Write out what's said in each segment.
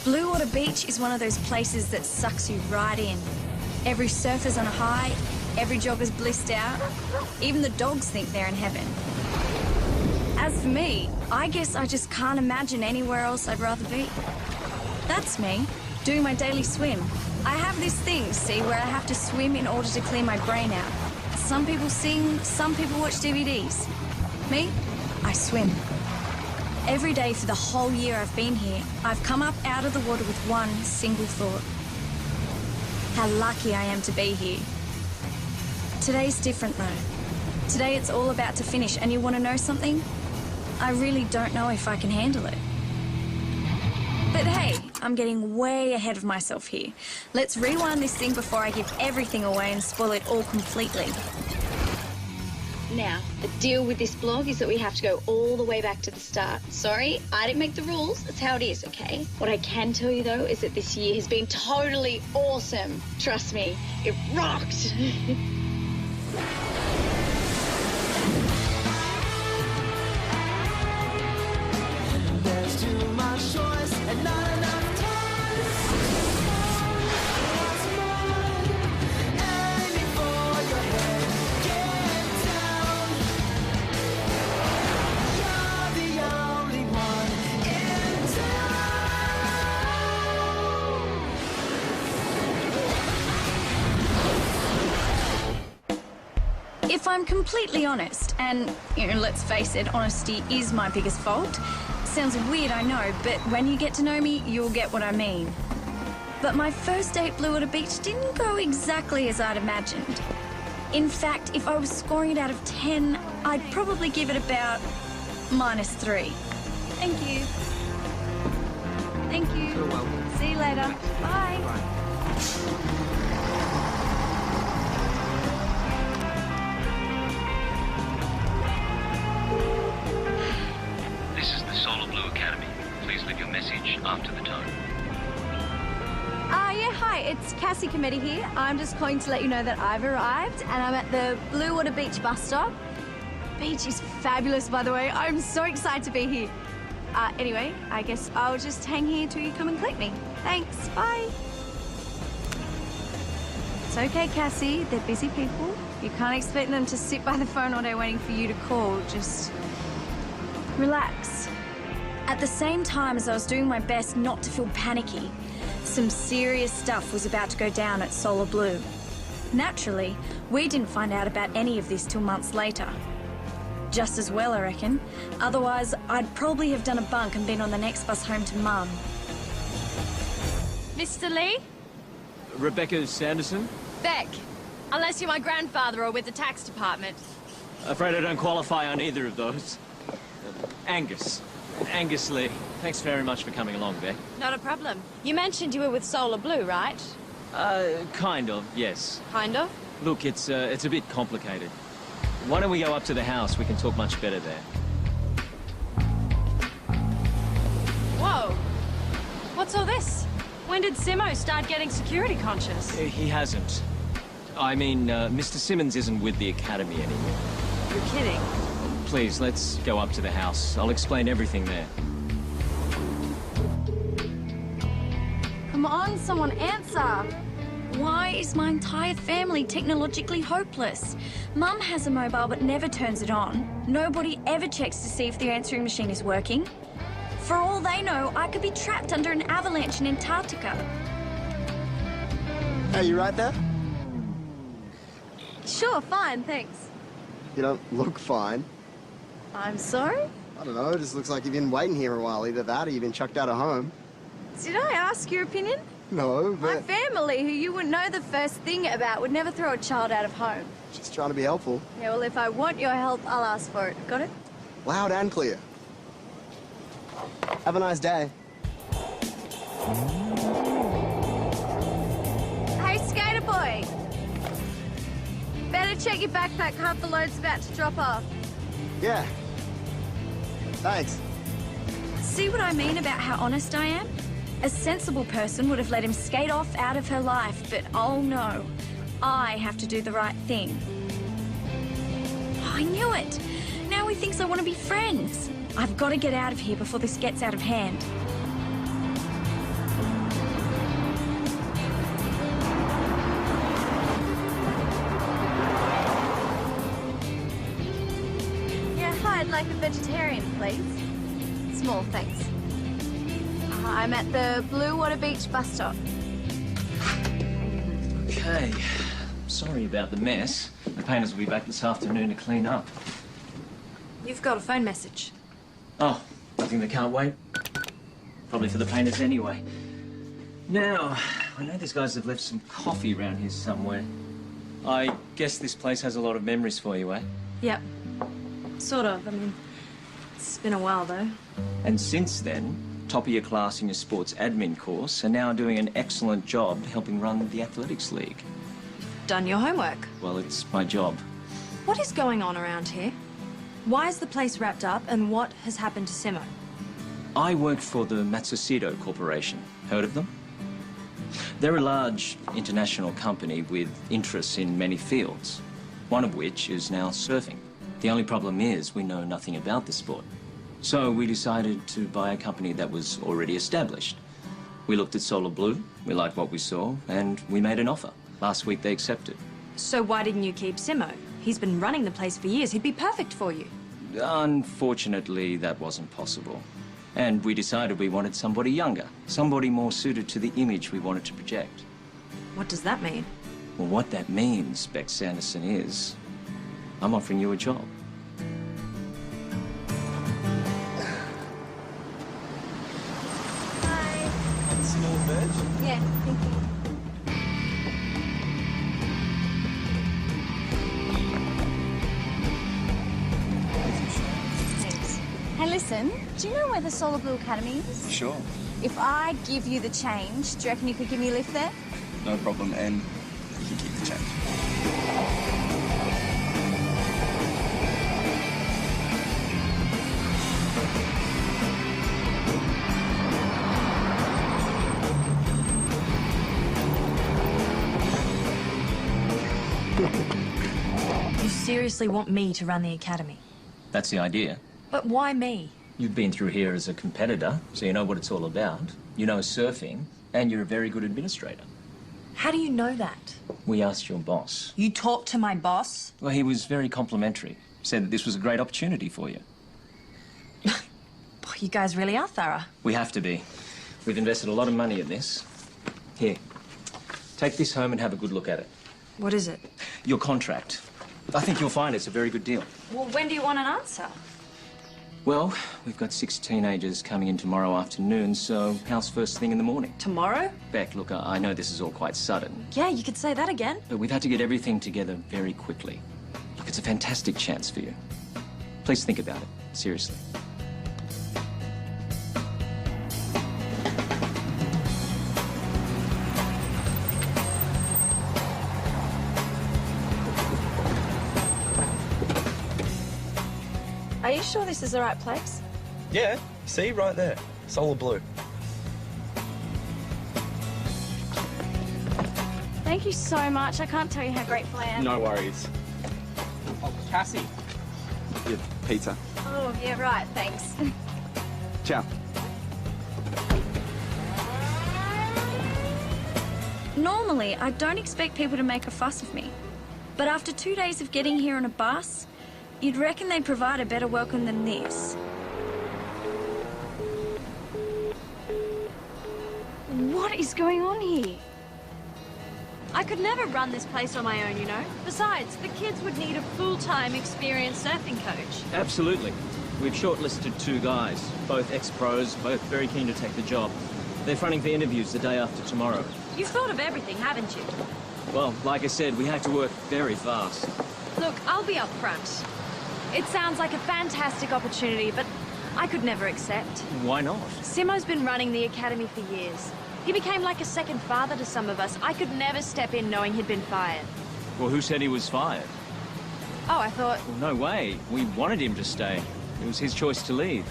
Blue Water Beach is one of those places that sucks you right in. Every surfer's on a high, every jogger's blissed out. Even the dogs think they're in heaven. As for me, I guess I just can't imagine anywhere else I'd rather be. That's me, doing my daily swim. I have this thing, see, where I have to swim in order to clear my brain out. Some people sing, some people watch DVDs. Me, I swim. Every day for the whole year I've been here, I've come up out of the water with one single thought. How lucky I am to be here. Today's different though. Today it's all about to finish, and you want to know something? I really don't know if I can handle it. But hey, I'm getting way ahead of myself here. Let's rewind this thing before I give everything away and spoil it all completely. Now, the deal with this blog is that we have to go all the way back to the start. Sorry, I didn't make the rules. That's how it is, okay? What I can tell you, though, is that this year has been totally awesome. Trust me, it rocked. There's too much choice and not enough time. What's more? Aiming for your head, get down. You're the only one in town. If I'm completely honest, and, let's face it, honesty is my biggest fault. Sounds weird, I know, but when you get to know me, you'll get what I mean. But my first date at Blue Water Beach didn't go exactly as I'd imagined. In fact, if I was scoring it out of 10, I'd probably give it about -3. Thank you. Thank you. You're welcome. See you later. Bye. This is the Solar Blue Academy. Please leave your message after the tone. Yeah, hi, it's Cassie Committee here. I'm just calling to let you know that I've arrived and I'm at the Blue Water Beach bus stop. The beach is fabulous, by the way. I'm so excited to be here. Anyway, I guess I'll just hang here till you come and collect me. Thanks, bye. It's okay, Cassie, they're busy people. You can't expect them to sit by the phone all day waiting for you to call. Just relax. At the same time as I was doing my best not to feel panicky, some serious stuff was about to go down at Solar Blue. Naturally, we didn't find out about any of this till months later. Just as well, I reckon. Otherwise, I'd probably have done a bunk and been on the next bus home to Mum. Mr. Lee? Rebecca Sanderson? Beck. Unless you're my grandfather or with the tax department. Afraid I don't qualify on either of those. Angus. Angus Lee. Thanks very much for coming along, Beck. Not a problem. You mentioned you were with Solar Blue, right? Kind of, yes. Kind of? Look, it's a bit complicated. Why don't we go up to the house? We can talk much better there. Whoa. What's all this? When did Simo start getting security conscious? He hasn't. I mean, Mr. Simmons isn't with the Academy anymore. You're kidding. Please, let's go up to the house. I'll explain everything there. Come on, someone answer. Why is my entire family technologically hopeless? Mum has a mobile but never turns it on. Nobody ever checks to see if the answering machine is working. For all they know, I could be trapped under an avalanche in Antarctica. Hey, you right there? Sure, fine, thanks. You don't look fine. I'm sorry? I don't know, it just looks like you've been waiting here a while. Either that or you've been chucked out of home. Did I ask your opinion? No, My but family, who you wouldn't know the first thing about, would never throw a child out of home. just trying to be helpful. Yeah, well, if I want your help, I'll ask for it. Got it? Loud and clear. Have a nice day. Hey, skater boy! Better check your backpack, half the load's about to drop off. Yeah. Thanks. See what I mean about how honest I am? A sensible person would have let him skate off out of her life, but oh no, I have to do the right thing. Oh, I knew it! Now he thinks I want to be friends. I've got to get out of here before this gets out of hand. I'd like a vegetarian, please. Small, thanks. I'm at the Blue Water Beach bus stop. Okay. Sorry about the mess. The painters will be back this afternoon to clean up. You've got a phone message. Oh, nothing that can't wait. Probably for the painters anyway. Now, I know these guys have left some coffee around here somewhere. I guess this place has a lot of memories for you, eh? Yep. Sort of. I mean, it's been a while, though. And since then, top of your class in your sports admin course, and now doing an excellent job helping run the athletics league. Done your homework. Well, it's my job. What is going on around here? Why is the place wrapped up, and what has happened to Simo? I work for the Matsushita Corporation. Heard of them? They're a large international company with interests in many fields, one of which is now surfing. The only problem is we know nothing about the sport. So we decided to buy a company that was already established. We looked at Solar Blue, we liked what we saw, and we made an offer. Last week they accepted. So why didn't you keep Simo? He's been running the place for years. He'd be perfect for you. Unfortunately, that wasn't possible. And we decided we wanted somebody younger, somebody more suited to the image we wanted to project. What does that mean? Well, what that means, Beck Sanderson, is I'm offering you a job. Hi. Small veg? Yeah, thank you. Thanks. Hey, listen, do you know where the Solar Blue Academy is? Sure, If I give you the change, do you reckon you could give me a lift there? no problem, and you can keep the change. You seriously want me to run the academy? That's the idea. But why me? You've been through here as a competitor, so you know what it's all about. You know surfing, and you're a very good administrator. How do you know that? We asked your boss. You talked to my boss? Well, he was very complimentary. Said that this was a great opportunity for you. Boy, you guys really are thorough. We have to be. We've invested a lot of money in this. Here, take this home and have a good look at it. What is it? Your contract. I think you'll find it's a very good deal. Well, when do you want an answer? Well, we've got 6 teenagers coming in tomorrow afternoon, so how's first thing in the morning? Tomorrow? Beck, look, I know this is all quite sudden, Yeah, you could say that again. but we've had to get everything together very quickly. Look, it's a fantastic chance for you. Please think about it, seriously. Are you sure this is the right place? Yeah, see, right there. Solar Blue. Thank you so much. I can't tell you how grateful I am. No worries. Oh, Cassie. Yeah, pizza. Oh, yeah, right. Thanks. Ciao. Normally, I don't expect people to make a fuss of me. But after 2 days of getting here on a bus, you'd reckon they'd provide a better welcome than this. What is going on here? I could never run this place on my own, you know. Besides, the kids would need a full-time experienced surfing coach. Absolutely. We've shortlisted 2 guys, both ex-pros, both very keen to take the job. They're fronting for interviews the day after tomorrow. You've thought of everything, haven't you? Well, like I said, we have to work very fast. Look, I'll be upfront. It sounds like a fantastic opportunity, but I could never accept. Why not? Simo's been running the academy for years. He became like a second father to some of us. I could never step in knowing he'd been fired. Well, who said he was fired? Oh, I thought... Well, no way. We wanted him to stay. It was his choice to leave.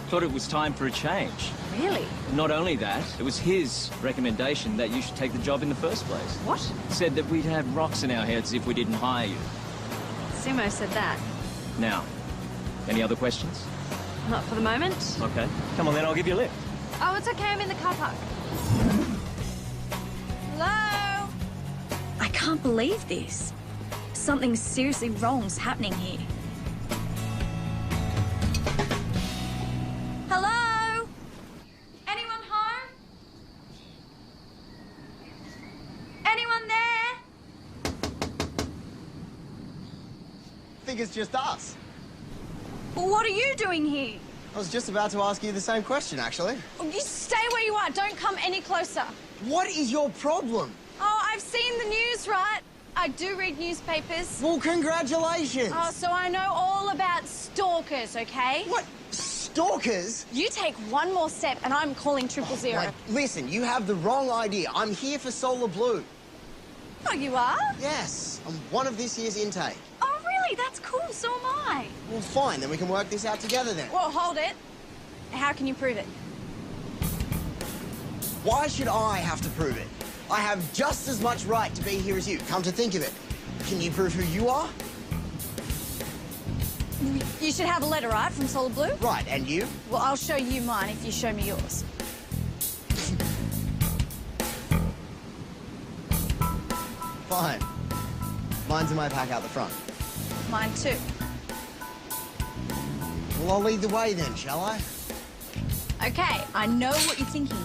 Thought it was time for a change. Really? Not only that, it was his recommendation that you should take the job in the first place. What? Said that we'd have rocks in our heads if we didn't hire you. Simo said that. Now, any other questions? Not for the moment. Okay. Come on then, I'll give you a lift. Oh, it's okay. I'm in the car park. Hello? I can't believe this. Something seriously wrong's happening here. think it's just us. Well, what are you doing here? I was just about to ask you the same question, actually. You stay where you are. Don't come any closer. What is your problem? Oh, I've seen the news, right? I do read newspapers. Well, congratulations. Oh, so I know all about stalkers, okay? What? Stalkers? You take one more step and I'm calling 000. Like, listen, you have the wrong idea. I'm here for Solar Blue. Oh, you are? Yes, I'm one of this year's intake. Oh, really? That's cool. So am I. Well, fine, then we can work this out together then. Well, hold it. How can you prove it? Why should I have to prove it? I have just as much right to be here as you, come to think of it. Can you prove who you are? You should have a letter, right, from Solar Blue? Right, and you? Well, I'll show you mine if you show me yours. Fine. Mine's in my pack out the front. Mine too. Well, I'll lead the way then, shall I? Okay, I know what you're thinking.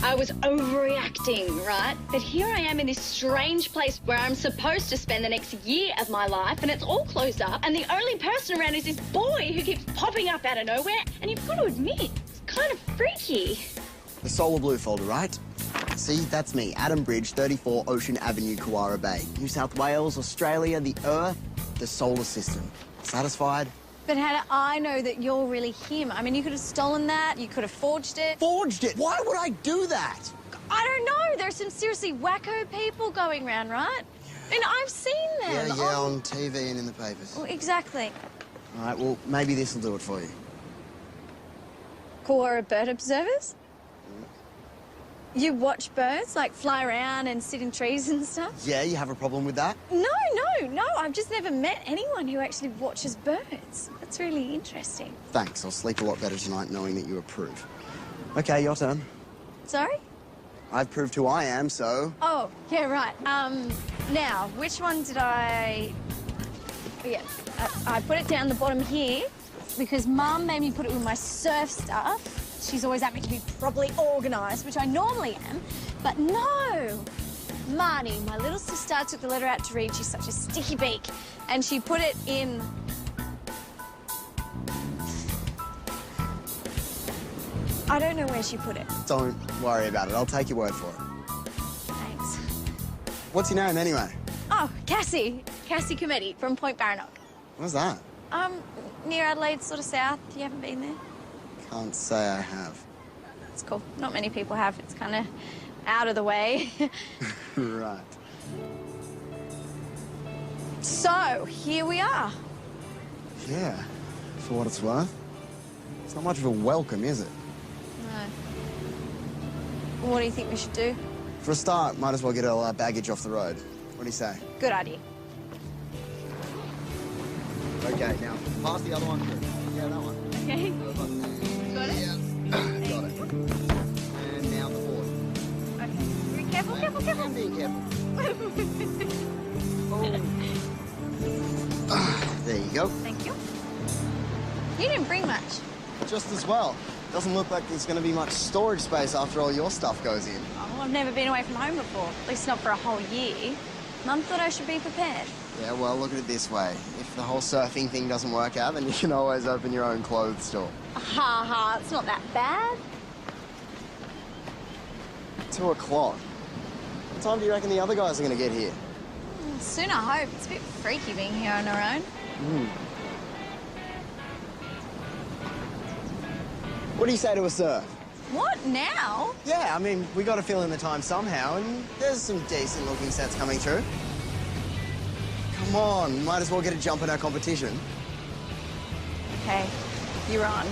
I was overreacting, right? But here I am in this strange place where I'm supposed to spend the next year of my life, and it's all closed up, and the only person around is this boy who keeps popping up out of nowhere, and you've got to admit, it's kind of freaky. The Solar Blue folder, right? See, that's me, Adam Bridge, 34 Ocean Avenue, Kowara Bay. New South Wales, Australia, the Earth, the solar system. Satisfied? But how do I know that you're really him? I mean, you could have stolen that, you could have forged it. Forged it? Why would I do that? I don't know. There's some seriously wacko people going around, right? And I've seen them. Yeah, on TV and in the papers. Well, exactly. All right, well, maybe this will do it for you. Kowara bird observers? You watch birds, like, fly around and sit in trees and stuff? Yeah, you have a problem with that? No. I've just never met anyone who actually watches birds. That's really interesting. Thanks, I'll sleep a lot better tonight knowing that you approve. Okay, your turn. Sorry? I've proved who I am, so... Oh, yeah, right. Now, which one did I... Oh, yeah, I put it down the bottom here because Mum made me put it with my surf stuff. She's always asked me to be properly organised, which I normally am, but no! Marnie, my little sister, took the letter out to read. She's such a sticky beak. And she put it in... I don't know where she put it. Don't worry about it. I'll take your word for it. Thanks. What's your name, anyway? Oh, Cassie. Cassie Cometti from Point Baranock. What's that? Near Adelaide, sort of south. You haven't been there? Can't say I have. It's cool. Not many people have. It's kind of out of the way. Right. So, here we are. Yeah, for what it's worth. It's not much of a welcome, is it? No. What do you think we should do? For a start, might as well get all our baggage off the road. What do you say? Good idea. Okay, now, pass the other one through. Yeah, that one. Okay. Got it? Yeah. Got it. And now the board. Okay. Be careful, careful, careful. I'm being careful. Oh. There you go. Thank you. You didn't bring much. Just as well. Doesn't look like there's going to be much storage space after all your stuff goes in. Oh, well, I've never been away from home before. At least not for a whole year. Mum thought I should be prepared. Yeah, well, look at it this way. If the whole surfing thing doesn't work out, then you can always open your own clothes store. Ha ha, it's not that bad. 2 o'clock. What time do you reckon the other guys are going to get here? Soon, I hope. It's a bit freaky being here on our own. What do you say to a surf? What, now? Yeah, I mean, we got to fill in the time somehow, and there's some decent-looking sets coming through. Come on, might as well get a jump in our competition. Okay, you're on.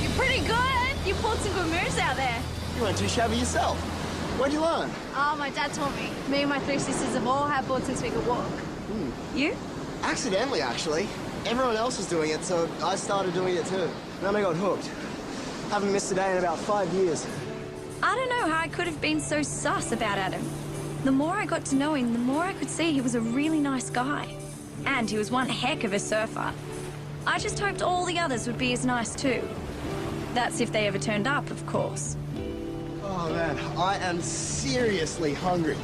You're pretty good. You pulled some good moves out there. You weren't too shabby yourself. Where'd you learn? Oh, my dad taught me. Me and my three sisters have all had boards since we could walk. You? Accidentally, actually. Everyone else was doing it, so I started doing it too. Then I got hooked. Haven't missed a day in about 5 years. I don't know how I could have been so sus about Adam. The more I got to know him, the more I could see he was a really nice guy. And he was one heck of a surfer. I just hoped all the others would be as nice too. That's if they ever turned up, of course. Oh man, I am seriously hungry.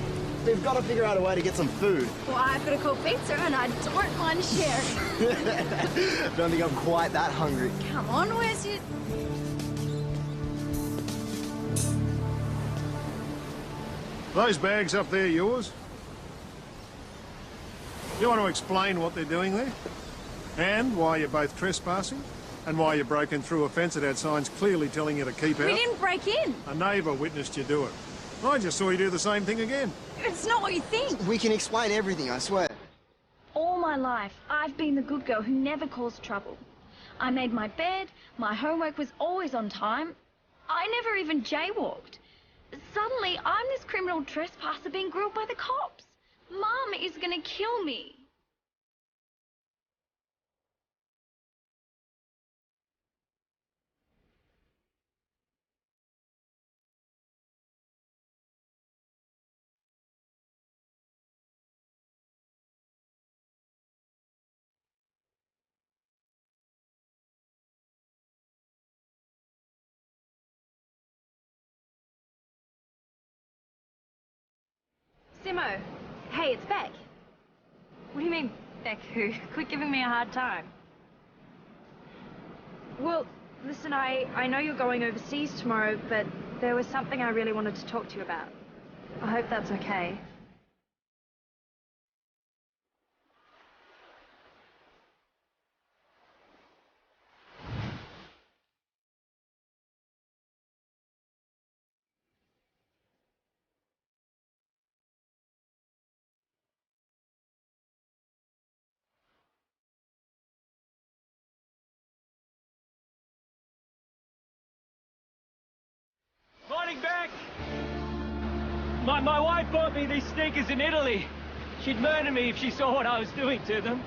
We've got to figure out a way to get some food. Well, I've got a cold pizza and I don't mind sharing. Don't think I'm quite that hungry. Come on, where's your... Those bags up there yours? You want to explain what they're doing there? And why you're both trespassing? And why you broke in through a fence that had signs clearly telling you to keep out? We didn't break in. A neighbour witnessed you do it. I just saw you do the same thing again. It's not what you think. We can explain everything, I swear. All my life, I've been the good girl who never caused trouble. I made my bed, my homework was always on time. I never even jaywalked. Suddenly, I'm this criminal trespasser being grilled by the cops. Mum is gonna kill me. Simo. Hey, it's Beck. What do you mean, Beck who? Quit giving me a hard time. Well, listen, I know you're going overseas tomorrow, but there was something I really wanted to talk to you about. I hope that's okay. Morning, Beck! My wife bought me these sneakers in Italy. She'd murder me if she saw what I was doing to them.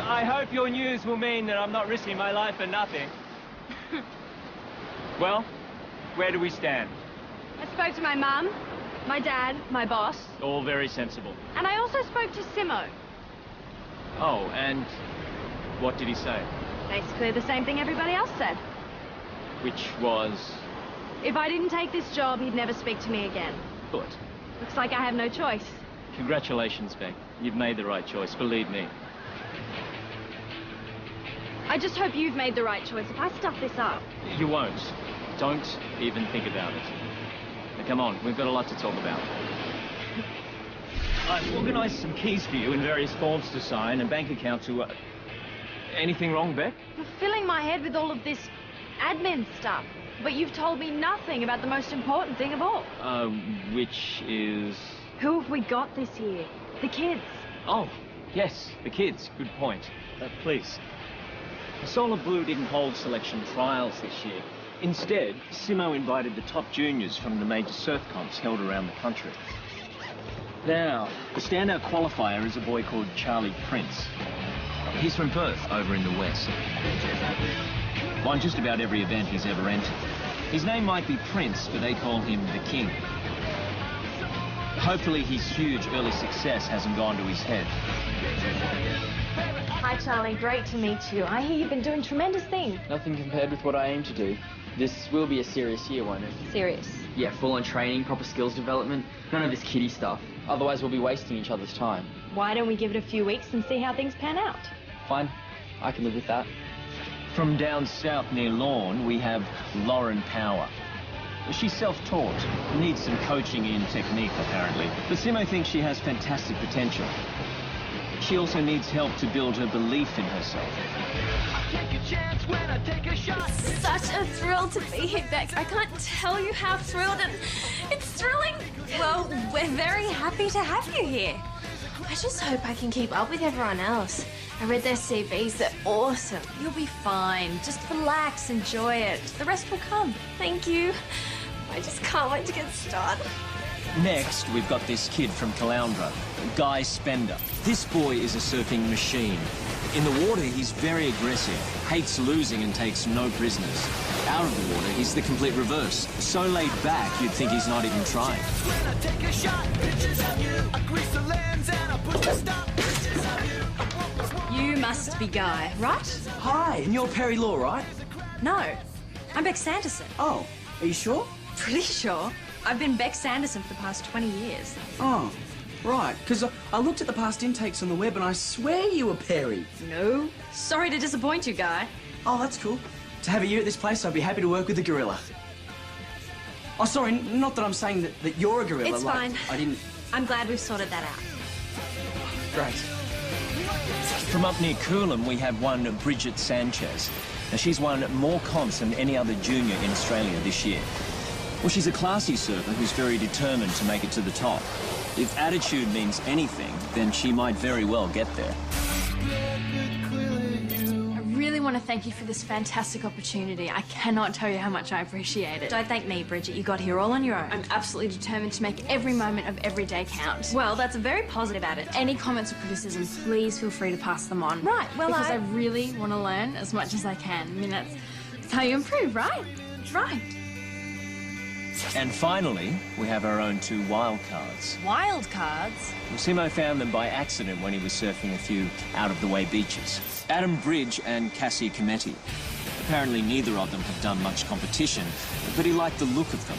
I hope your news will mean that I'm not risking my life for nothing. Well, where do we stand? I spoke to my mum, my dad, my boss. All very sensible. And I also spoke to Simo. Oh, and what did he say? Basically the same thing everybody else said. Which was... If I didn't take this job, he'd never speak to me again. Good. Looks like I have no choice. Congratulations, Beck. You've made the right choice, believe me. I just hope you've made the right choice. If I stuff this up... You won't. Don't even think about it. Now, come on, we've got a lot to talk about. I've organised some keys for you and various forms to sign and bank accounts to... Anything wrong, Beck? You're filling my head with all of this admin stuff. But you've told me nothing about the most important thing of all. Which is... Who have we got this year? The kids. Oh, yes, the kids. Good point. Please. Solar Blue didn't hold selection trials this year. Instead, Simo invited the top juniors from the major surf comps held around the country. Now, the standout qualifier is a boy called Charlie Prince. He's from Perth, over in the west. Won just about every event he's ever entered. His name might be Prince, but they call him the King. Hopefully his huge early success hasn't gone to his head. Hi, Charlie. Great to meet you. I hear you've been doing tremendous things. Nothing compared with what I aim to do. This will be a serious year, won't it? Serious? Yeah, full-on training, proper skills development. None of this kiddie stuff. Otherwise we'll be wasting each other's time. Why don't we give it a few weeks and see how things pan out? Fine. I can live with that. From down south near Lorne, we have Lauren Power. She's self-taught, needs some coaching in technique, apparently. But Simo thinks she has fantastic potential. She also needs help to build her belief in herself. It's such a thrill to be here, Beck. I can't tell you how thrilled, and it's thrilling. Well, we're very happy to have you here. I just hope I can keep up with everyone else. I read their CVs, they're awesome. You'll be fine. Just relax, enjoy it. The rest will come. Thank you. I just can't wait to get started. Next, we've got this kid from Caloundra, Guy Spender. This boy is a surfing machine. In the water, he's very aggressive, hates losing and takes no prisoners. Out of the water, he's the complete reverse. So laid back, you'd think he's not even trying. You must be Guy, right? Hi, and you're Perry Law, right? No, I'm Beck Sanderson. Oh, are you sure? Pretty sure. I've been Beck Sanderson for the past 20 years. Oh, right, because I looked at the past intakes on the web and I swear you were Perry. No. Sorry to disappoint you, Guy. Oh, that's cool. To have a year at this place, I'd be happy to work with the gorilla. Oh, sorry, not that I'm saying that you're a gorilla. It's fine. I didn't... I'm glad we've sorted that out. Great. From up near Coolum, we have one Bridget Sanchez. Now, she's won more comps than any other junior in Australia this year. Well, she's a classy surfer who's very determined to make it to the top. If attitude means anything, then she might very well get there. I really want to thank you for this fantastic opportunity. I cannot tell you how much I appreciate it. Don't thank me, Bridget. You got here all on your own. I'm absolutely determined to make every moment of every day count. Well, that's a very positive attitude. Any comments or criticisms, please feel free to pass them on. Right, well, because I really want to learn as much as I can. I mean, that's how you improve, right? Right. And finally, we have our own two wild cards. Wild cards? Well, Simo found them by accident when he was surfing a few out-of-the-way beaches. Adam Bridge and Cassie Cometti. Apparently neither of them have done much competition, but he liked the look of them.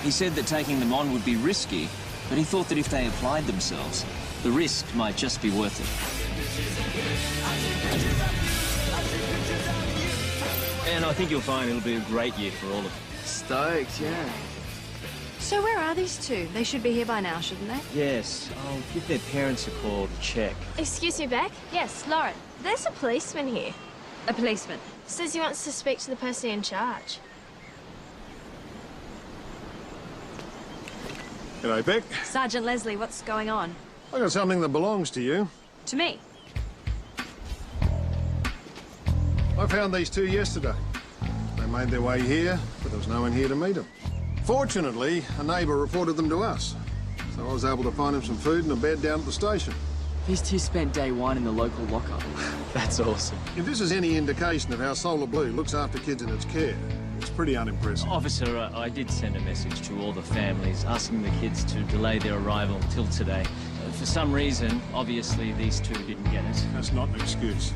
He said that taking them on would be risky, but he thought that if they applied themselves, the risk might just be worth it. And I think you'll find it'll be a great year for all of them. Stoked, yeah. So where are these two? They should be here by now, shouldn't they? Yes, I'll give their parents a call to check. Excuse me, Beck? Yes, Lauren. There's a policeman here. A policeman? Says he wants to speak to the person in charge. G'day, Beck. Sergeant Leslie, what's going on? I got something that belongs to you. To me? I found these two yesterday. They made their way here, but there was no one here to meet them. Fortunately, a neighbour reported them to us, so I was able to find them some food and a bed down at the station. These two spent day one in the local lockup. That's awesome. If this is any indication of how Solar Blue looks after kids in its care, it's pretty unimpressive. Officer, I did send a message to all the families asking the kids to delay their arrival till today. For some reason, obviously, these two didn't get it. That's not an excuse.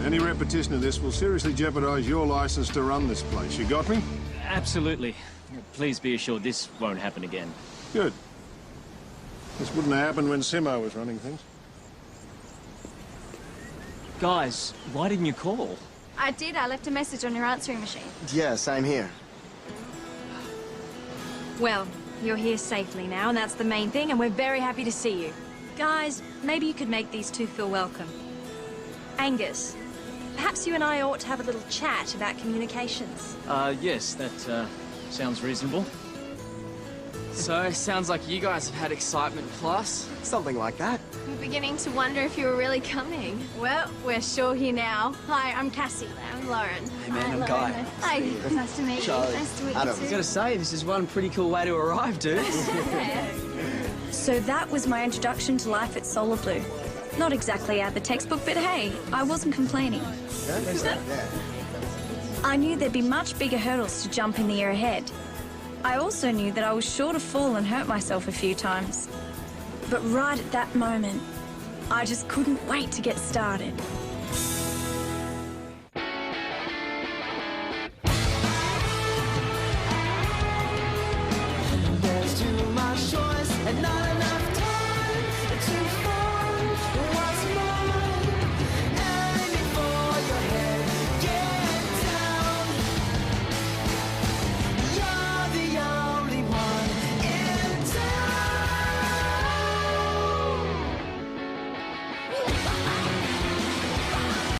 Any repetition of this will seriously jeopardise your licence to run this place. You got me? Absolutely. Please be assured this won't happen again. Good. This wouldn't have happened when Simo was running things. Guys, why didn't you call? I did. I left a message on your answering machine. Yeah, same here. Well, you're here safely now, and that's the main thing, and we're very happy to see you. Guys, maybe you could make these two feel welcome. Angus, perhaps you and I ought to have a little chat about communications. Yes, that sounds reasonable. So, sounds like you guys have had excitement plus. Something like that. I'm beginning to wonder if you were really coming. Well, we're sure here now. Hi, I'm Cassie. I'm Lauren. Hey man, I'm Guy. Hi, nice to meet you. Charlie. Nice to meet Adam. you I too. gotta say, this is one pretty cool way to arrive, dude. So that was my introduction to life at Solar Blue. Not exactly out of the textbook, but hey, I wasn't complaining. I knew there'd be much bigger hurdles to jump in the year ahead. I also knew that I was sure to fall and hurt myself a few times. But right at that moment, I just couldn't wait to get started.